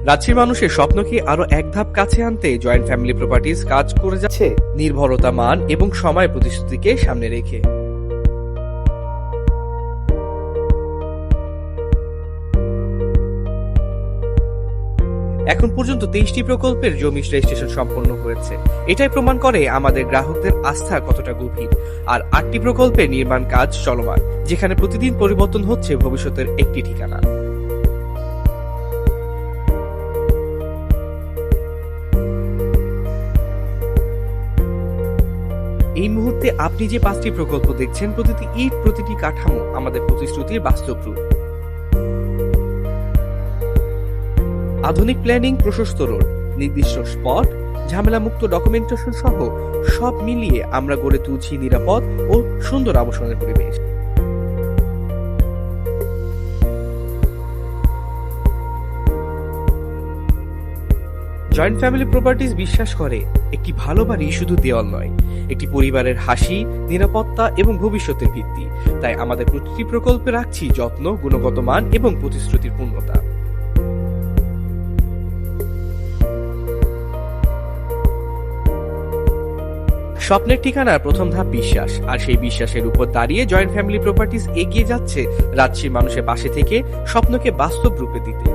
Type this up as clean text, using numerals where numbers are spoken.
রাজশাহীর মানুষের স্বপ্নকে আরো এক ধাপ কাছে আনতে জয়েন্ট ফ্যামিলি প্রপার্টিজ কাজ করে যাচ্ছে নির্ভরতা, মান এবং সময় প্রতিশ্রুতিকে সামনে রেখে। এখন পর্যন্ত 23টি প্রকল্পের জমি রেজিস্ট্রেশন সম্পন্ন হয়েছে। এটাই প্রমাণ করে আমাদের গ্রাহকদের আস্থা কতটা গভীর। আর 8টি প্রকল্পের নির্মাণ কাজ চলমান, যেখানে প্রতিদিন পরিবর্তন হচ্ছে ভবিষ্যতের একটি ঠিকানা। এই মুহূর্তে আপনি যে 5টি প্রকল্প দেখছেন, প্রতিটি ইট, প্রতিটি কাঠামো আমাদের প্রতিশ্রুতির বাস্তব রূপ। আধুনিক প্ল্যানিং, প্রশস্ত রোড, নির্দিষ্ট স্পট, ঝামেলামুক্ত ডকুমেন্টেশন সহ সব মিলিয়ে আমরা গড়ে তুলছি নিরাপদ ও সুন্দর আবাসনের পরিবেশ। জয়েন্ট ফ্যামিলি প্রপার্টিজ বিশ্বাস করে একটি ভালো বাড়ি শুধু দেওয়াল নয়, একটি পরিবারের হাসি, নিরাপত্তা এবং ভবিষ্যতের ভিত্তি। তাই আমাদের প্রতিটি প্রকল্পে রাখছি যত্ন, গুণগত মান এবং প্রতিশ্রুতির পূর্ণতা। স্বপ্নের ঠিকানার প্রথম ধাপ বিশ্বাস, আর সেই বিশ্বাসের উপর দাঁড়িয়ে জয়েন্ট ফ্যামিলি প্রপার্টিজ এগিয়ে যাচ্ছে রাজশাহীর মানুষের পাশে থেকে স্বপ্নকে বাস্তব রূপে দিতে।